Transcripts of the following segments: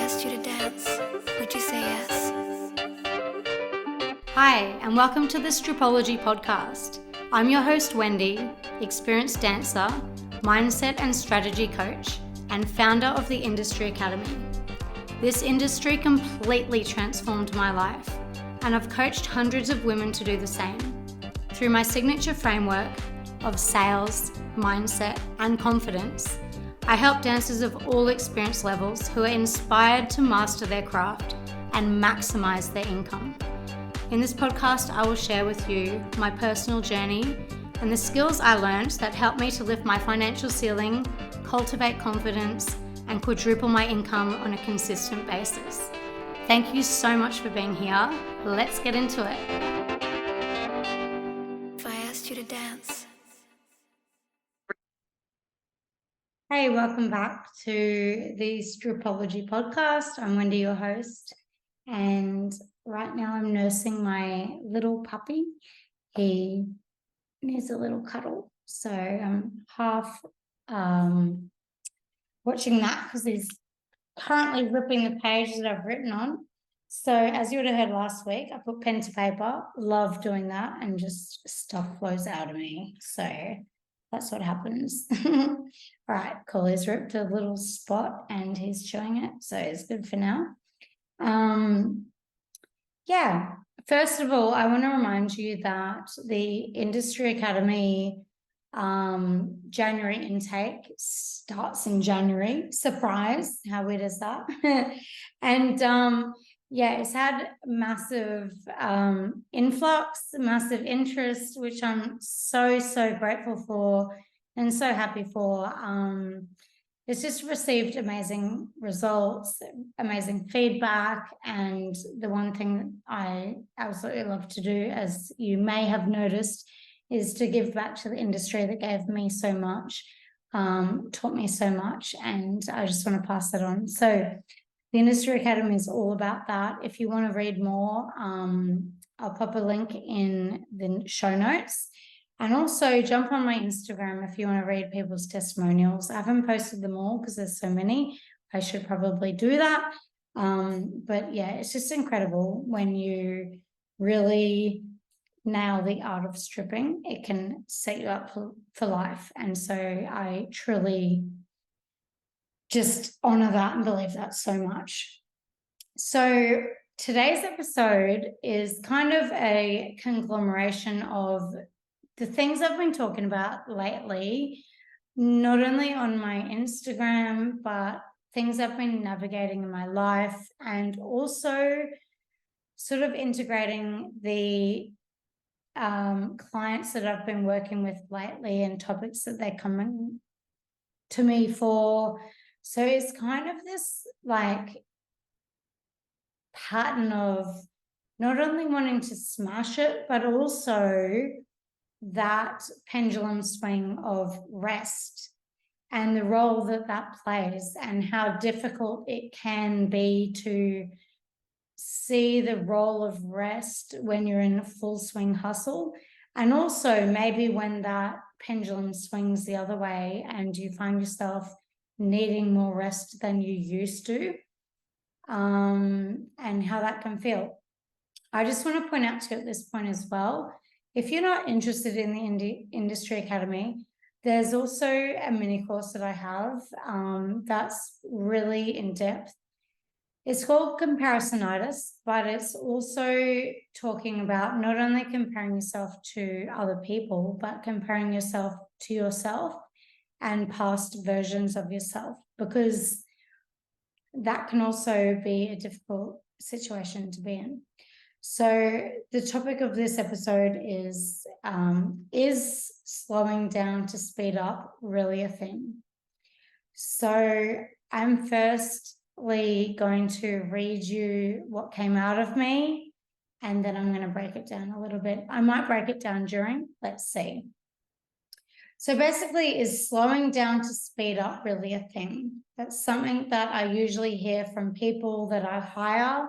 asked you to dance, would you say yes? Hi, and welcome to the Stripology podcast. I'm your host, Wendy, experienced dancer, mindset and strategy coach, and founder of the Industry Academy. This industry completely transformed my life, and I've coached hundreds of women to do the same. Through my signature framework of sales, mindset, and confidence, I help dancers of all experience levels who are inspired to master their craft and maximize their income. In this podcast, I will share with you my personal journey and the skills I learned that helped me to lift my financial ceiling, cultivate confidence, and quadruple my income on a consistent basis. Thank you so much for being here. Let's get into it. If I asked you to dance. Hey, welcome back to the Stripology podcast. I'm Wendy, your host, and right now I'm nursing my little puppy. He needs a little cuddle, so I'm half watching that because he's currently ripping the page that I've written on. So as you would have heard last week, I put pen to paper, love doing that, and just stuff flows out of me. So that's what happens. All right, cool. He's ripped a little spot and he's chewing it, so it's good for now. Yeah, first of all, I want to remind you that the Industry Academy January intake starts in January. Surprise, how weird is that? And yeah, it's had massive influx, massive interest, which I'm so grateful for and so happy for. It's just received amazing results, amazing feedback, and the one thing I absolutely love to do, as you may have noticed, is to give back to the industry that gave me so much, taught me so much, and I just want to pass that on. So the Industry Academy is all about that. If you want to read more, I'll pop a link in the show notes. And also jump on my Instagram if you want to read people's testimonials. I haven't posted them all because there's so many. I should probably do that. But yeah, it's just incredible when you really nail the art of stripping. It can set you up for life. And so I truly just honor that and believe that so much. So today's episode is kind of a conglomeration of the things I've been talking about lately, not only on my Instagram, but things I've been navigating in my life, and also sort of integrating the clients that I've been working with lately and topics that they're coming to me for. So it's kind of this like pattern of not only wanting to smash it, but also that pendulum swing of rest and the role that that plays, and how difficult it can be to see the role of rest when you're in a full swing hustle, and also maybe when that pendulum swings the other way and you find yourself needing more rest than you used to, and how that can feel. I just want to point out to you at this point as well, if you're not interested in the Industry Academy, there's also a mini course that I have that's really in depth. It's called Comparisonitis, but it's also talking about not only comparing yourself to other people, but comparing yourself to yourself and past versions of yourself, because that can also be a difficult situation to be in. So the topic of this episode is slowing down to speed up really a thing? So I'm firstly going to read you what came out of me, and then I'm going to break it down a little bit. I might break it down during, let's see. So basically, is slowing down to speed up really a thing? That's something that I usually hear from people that I hire,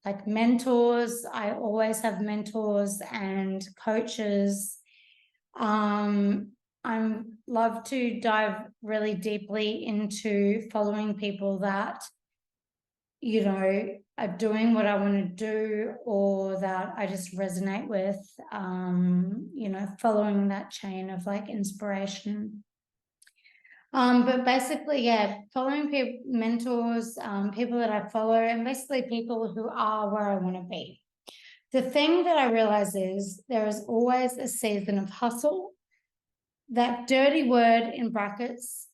like mentors. I always have mentors and coaches. I love to dive really deeply into following people that are doing what I want to do or that I just resonate with, following that chain of like inspiration. But basically, yeah, following mentors, people that I follow, and basically people who are where I want to be. The thing that I realize is there is always a season of hustle, that dirty word in brackets,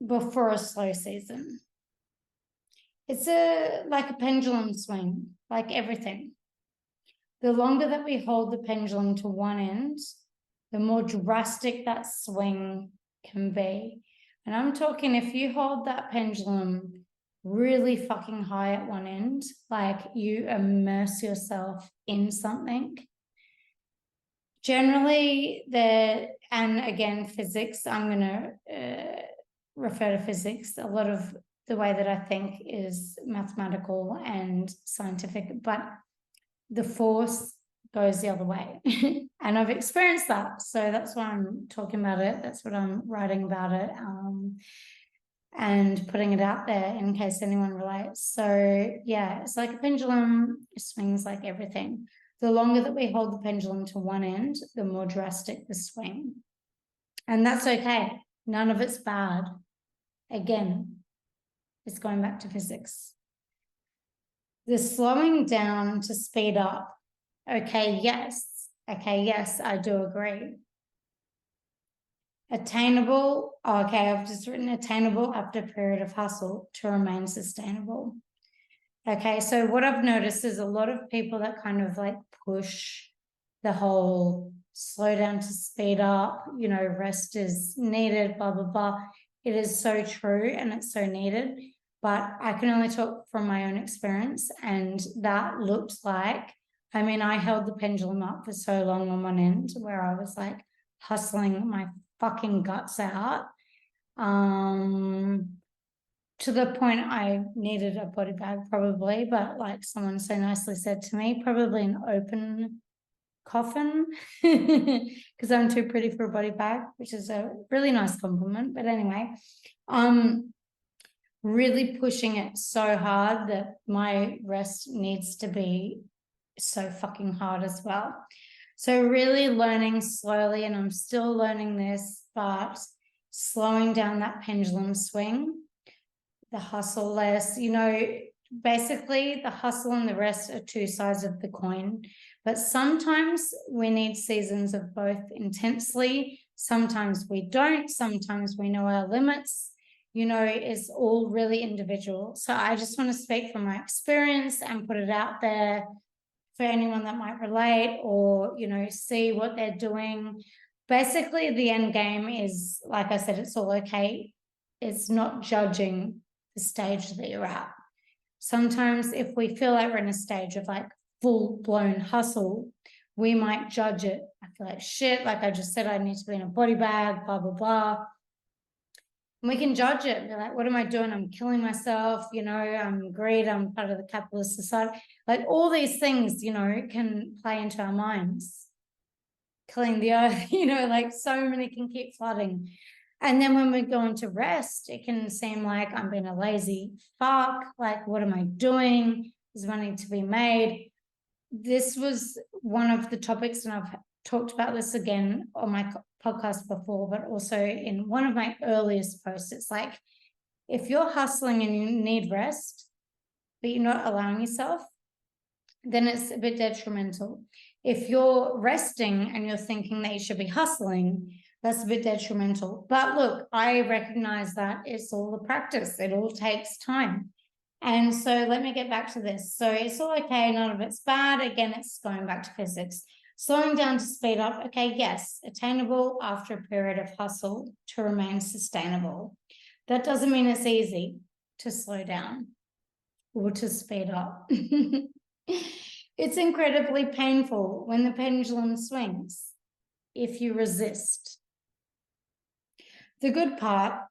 before a slow season. It's like a pendulum swing, like everything. The longer that we hold the pendulum to one end, the more drastic that swing can be. And I'm talking, if you hold that pendulum really fucking high at one end, like you immerse yourself in something. Generally, and again, physics, I'm going to refer to physics. A lot of the way that I think is mathematical and scientific, but the force goes the other way. And I've experienced that. So that's why I'm talking about it. That's what I'm writing about it. And putting it out there in case anyone relates. So yeah, it's like a pendulum, it swings like everything. The longer that we hold the pendulum to one end, the more drastic the swing. And that's okay. None of it's bad. Again, it's going back to physics. The slowing down to speed up. Okay, yes, I do agree. Attainable. Okay, I've just written attainable after a period of hustle to remain sustainable. Okay, so what I've noticed is a lot of people that kind of like push the whole slow down to speed up, rest is needed, blah, blah, blah. It is so true and it's so needed. But I can only talk from my own experience. And that looked like, I held the pendulum up for so long on one end where I was like hustling my fucking guts out. To the point I needed a body bag probably, but like someone so nicely said to me, probably an open coffin because I'm too pretty for a body bag, which is a really nice compliment. But anyway, really pushing it so hard that my rest needs to be so fucking hard as well. So really learning slowly, and I'm still learning this, but slowing down that pendulum swing, the hustle less, basically the hustle and the rest are two sides of the coin. But sometimes we need seasons of both intensely. Sometimes we don't. Sometimes we know our limits. It's all really individual. So I just want to speak from my experience and put it out there for anyone that might relate or, see what they're doing. Basically, the end game is, like I said, it's all okay. It's not judging the stage that you're at. Sometimes if we feel like we're in a stage of like full-blown hustle, we might judge it. I feel like shit, like I just said, I need to be in a body bag, blah, blah, blah. And we can judge it. Be like, what am I doing? I'm killing myself, I'm greed, I'm part of the capitalist society. Like all these things, can play into our minds. Killing the earth, like so many can keep flooding. And then when we go into rest, it can seem like I'm being a lazy fuck. Like, what am I doing? There's money to be made. This was one of the topics, and I've talked about this again on my podcast before, but also in one of my earliest posts. It's like, if you're hustling and you need rest, but you're not allowing yourself, then it's a bit detrimental. If you're resting and you're thinking that you should be hustling, that's a bit detrimental. But look, I recognize that it's all the practice. It all takes time. And so let me get back to this. So it's all okay. None of it's bad. Again, it's going back to physics. Slowing down to speed up. Okay, yes, attainable after a period of hustle to remain sustainable. That doesn't mean it's easy to slow down or to speed up. It's incredibly painful when the pendulum swings if you resist. The good part,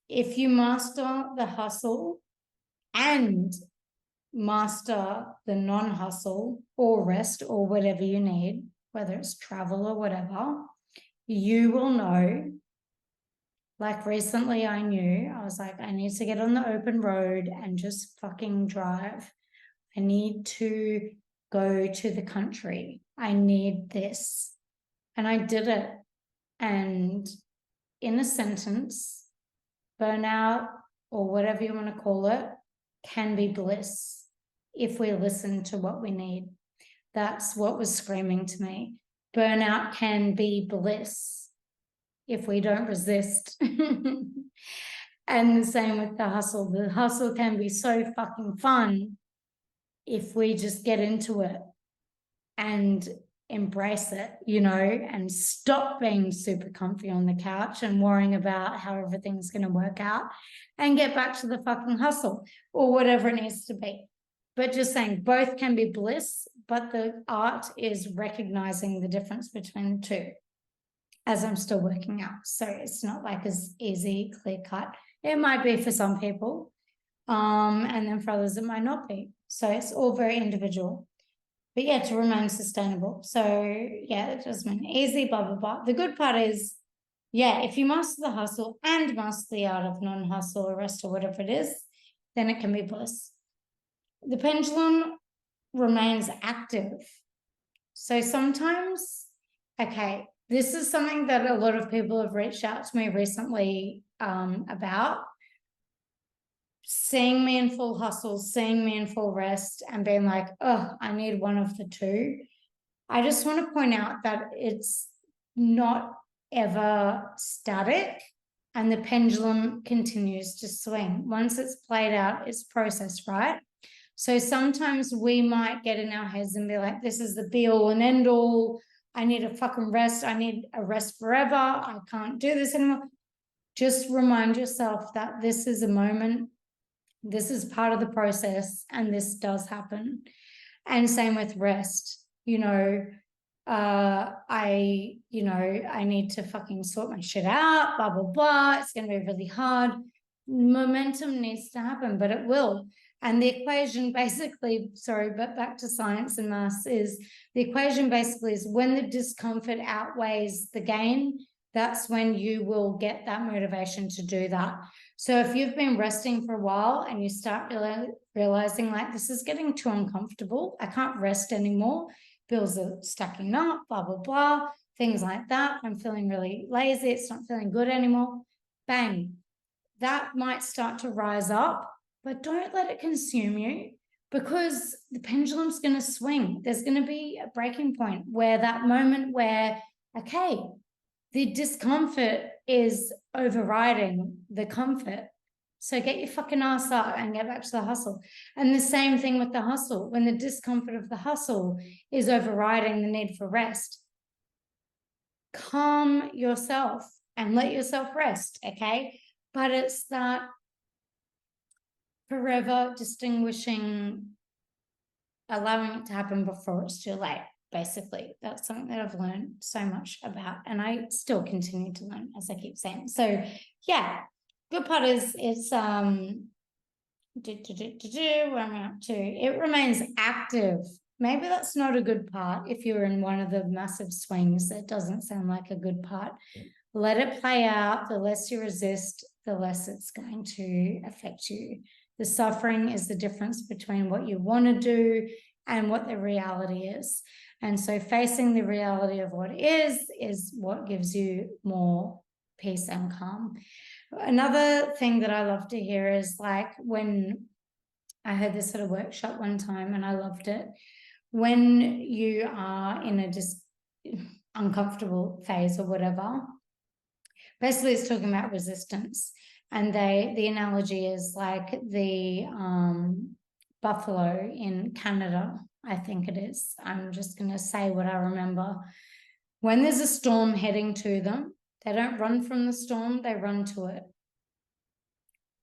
if you master the hustle and master the non-hustle or rest or whatever you need, whether it's travel or whatever, you will know Like recently I knew, I was like, I need to get on the open road and just fucking drive. I need to go to the country. I need this. And I did it. And in a sentence, burnout or whatever you want to call it can be bliss if we listen to what we need. That's what was screaming to me. Burnout can be bliss if we don't resist. And the same with the hustle. The hustle can be so fucking fun if we just get into it and embrace it, you know, and stop being super comfy on the couch and worrying about how everything's going to work out and get back to the fucking hustle or whatever it needs to be. But just saying both can be bliss, but the art is recognizing the difference between the two as I'm still working out. So it's not like as easy, clear cut. It might be for some people, and then for others it might not be. So it's all very individual. But yeah, to remain sustainable. So yeah, it does mean easy, blah, blah, blah. The good part is, yeah, if you master the hustle and master the art of non-hustle or rest or whatever it is, then it can be bliss. The pendulum remains active. So sometimes, okay, this is something that a lot of people have reached out to me recently about. Seeing me in full hustle, seeing me in full rest, and being like, oh, I need one of the two. I just want to point out that it's not ever static and the pendulum continues to swing. Once it's played out, it's processed, right? So sometimes we might get in our heads and be like, this is the be all and end all. I need a fucking rest. I need a rest forever. I can't do this anymore. Just remind yourself that this is a moment. This is part of the process and this does happen. And same with rest. You know, I need to fucking sort my shit out, blah, blah, blah. It's going to be really hard. Momentum needs to happen, but it will. And the equation basically, sorry, but back to science and maths, is the equation basically is when the discomfort outweighs the gain, that's when you will get that motivation to do that. So if you've been resting for a while and you start realizing like this is getting too uncomfortable, I can't rest anymore, bills are stacking up, blah, blah, blah, things like that. I'm feeling really lazy. It's not feeling good anymore. Bang. That might start to rise up, but don't let it consume you because the pendulum's going to swing. There's going to be a breaking point where that moment where, okay, the discomfort is overriding the comfort. So get your fucking ass up and get back to the hustle. And the same thing with the hustle. When the discomfort of the hustle is overriding the need for rest, calm yourself and let yourself rest, okay? But it's that forever distinguishing, allowing it to happen before it's too late. Basically, that's something that I've learned so much about, and I still continue to learn, as I keep saying. So, yeah, good part is it's where I'm up to. It remains active. Maybe that's not a good part. If you're in one of the massive swings, that doesn't sound like a good part. Let it play out. The less you resist, the less it's going to affect you. The suffering is the difference between what you want to do and what the reality is. And so facing the reality of what is what gives you more peace and calm. Another thing that I love to hear is like when I heard this at a workshop one time and I loved it. When you are in a just uncomfortable phase or whatever, basically it's talking about resistance. And the analogy is like the buffalo in Canada, I think it is. I'm just going to say what I remember. When there's a storm heading to them, they don't run from the storm, they run to it.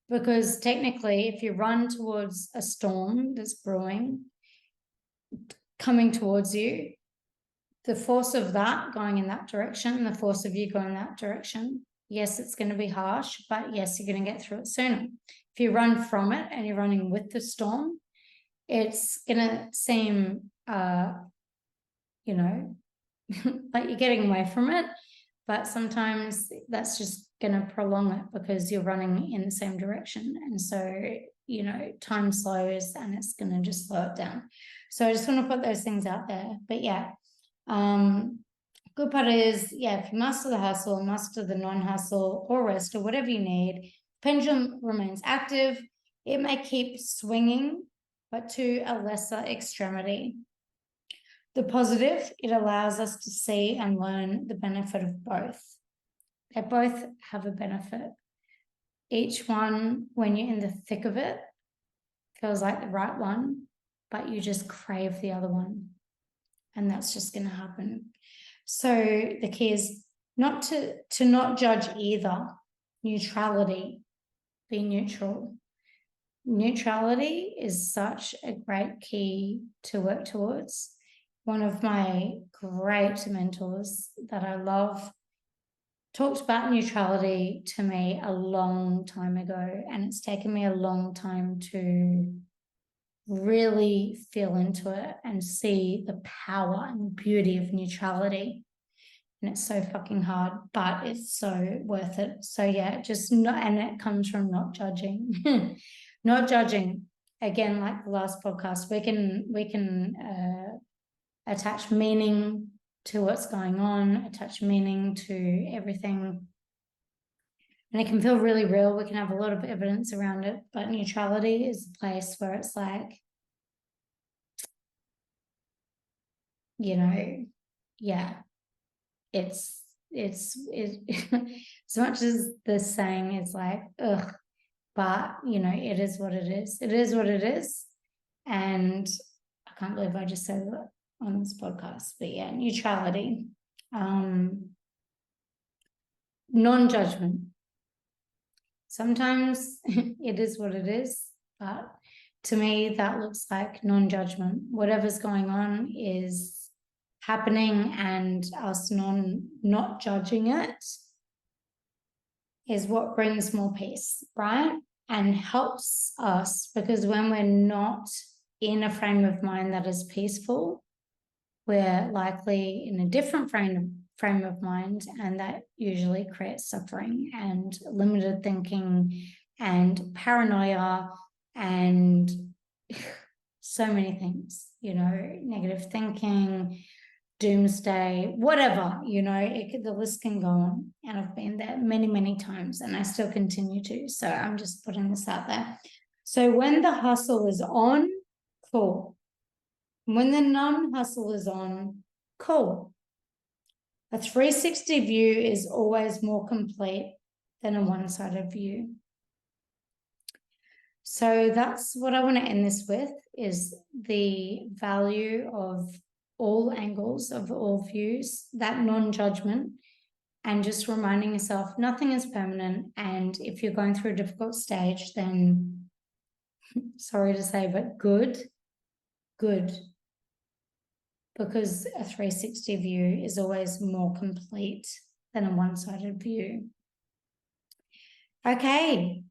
Because technically, if you run towards a storm that's brewing, coming towards you, the force of that going in that direction, the force of you going that direction, yes, it's going to be harsh, but yes, you're going to get through it sooner. If you run from it and you're running with the storm, it's going to seem, like you're getting away from it, but sometimes that's just going to prolong it because you're running in the same direction. And so, you know, time slows and it's going to just slow it down. So I just want to put those things out there. But yeah, good part is, yeah, if you master the hustle, master the non-hustle or rest or whatever you need, pendulum remains active. It may keep swinging, but to a lesser extremity. The positive, it allows us to see and learn the benefit of both. They both have a benefit. Each one, when you're in the thick of it, feels like the right one, but you just crave the other one. And that's just going to happen. So the key is not to not judge either. Neutrality, be neutral. Neutrality is such a great key to work towards. One of my great mentors that I love talked about neutrality to me a long time ago, and it's taken me a long time to really feel into it and see the power and beauty of neutrality. And it's so fucking hard, but it's so worth it. So yeah, just not, and it comes from not judging. Not judging. Again, like the last podcast, we can attach meaning to what's going on, attach meaning to everything. And it can feel really real. We can have a lot of evidence around it, but neutrality is a place where it's like, you know, yeah, it's as much as the saying is like, ugh, but you know, it is what it is. It is what it is. And I can't believe I just said that on this podcast. But yeah, neutrality. Non-judgment. Sometimes it is what it is, but to me, that looks like non-judgment. Whatever's going on is happening, and us not judging it is what brings more peace, right? And helps us, because when we're not in a frame of mind that is peaceful, we're likely in a different frame of mind, and that usually creates suffering and limited thinking and paranoia and so many things, you know, negative thinking, doomsday, whatever, you know, the list can go on. And I've been there many, many times, and I still continue to. So I'm just putting this out there. So when the hustle is on, cool. When the non-hustle is on, cool. A 360 view is always more complete than a one-sided view. So that's what I want to end this with, is the value of all angles, of all views, that non-judgment, and just reminding yourself nothing is permanent. And if you're going through a difficult stage, then sorry to say, but good, because a 360 view is always more complete than a one-sided view. Okay.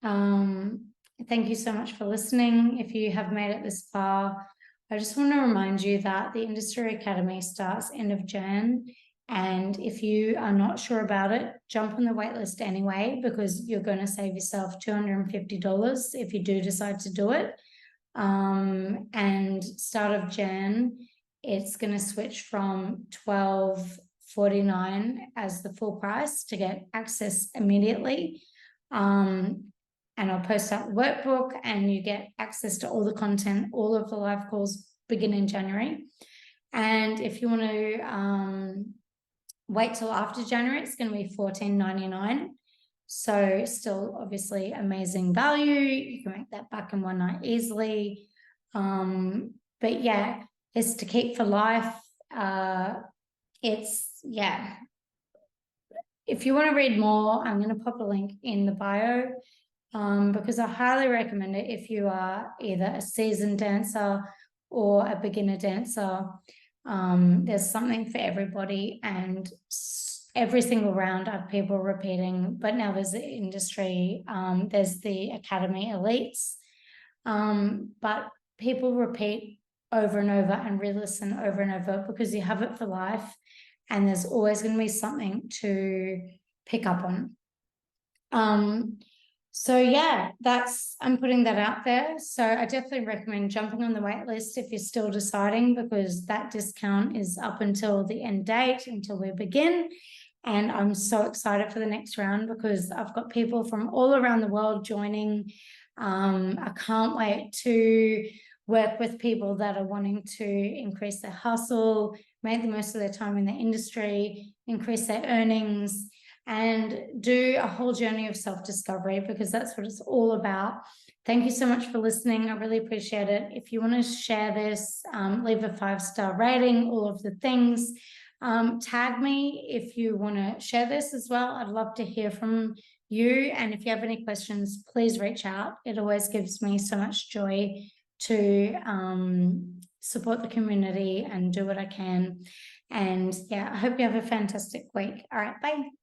Thank you so much for listening. If you have made it this far, I just want to remind you that the Industry Academy starts end of Jan. And if you are not sure about it, jump on the waitlist anyway, because you're going to save yourself $250 if you do decide to do it. And start of Jan, it's going to switch from $12.49 as the full price to get access immediately. And I'll post out the workbook, and you get access to all the content. All of the live calls begin in January. And if you want to wait till after January, it's going to be $14.99. So still obviously amazing value. You can make that back in one night easily. But yeah, it's to keep for life. It's, yeah. If you want to read more, I'm going to pop a link in the bio. Because I highly recommend it if you are either a seasoned dancer or a beginner dancer. There's something for everybody, and every single round I have people repeating, but now there's the industry, there's the academy elites, but people repeat over and over and re-listen over and over because you have it for life. and there's always going to be something to pick up on. So yeah, I'm putting that out there. So I definitely recommend jumping on the wait list if you're still deciding, because that discount is up until the end date, until we begin. And I'm so excited for the next round because I've got people from all around the world joining. I can't wait to work with people that are wanting to increase their hustle, make the most of their time in the industry, increase their earnings, and do a whole journey of self-discovery, because that's what it's all about. Thank you so much for listening. I really appreciate it. If you want to share this, leave a 5-star rating, all of the things. Tag me if you want to share this as well. I'd love to hear from you. And if you have any questions, please reach out. It always gives me so much joy to support the community and do what I can. And yeah, I hope you have a fantastic week. All right, bye.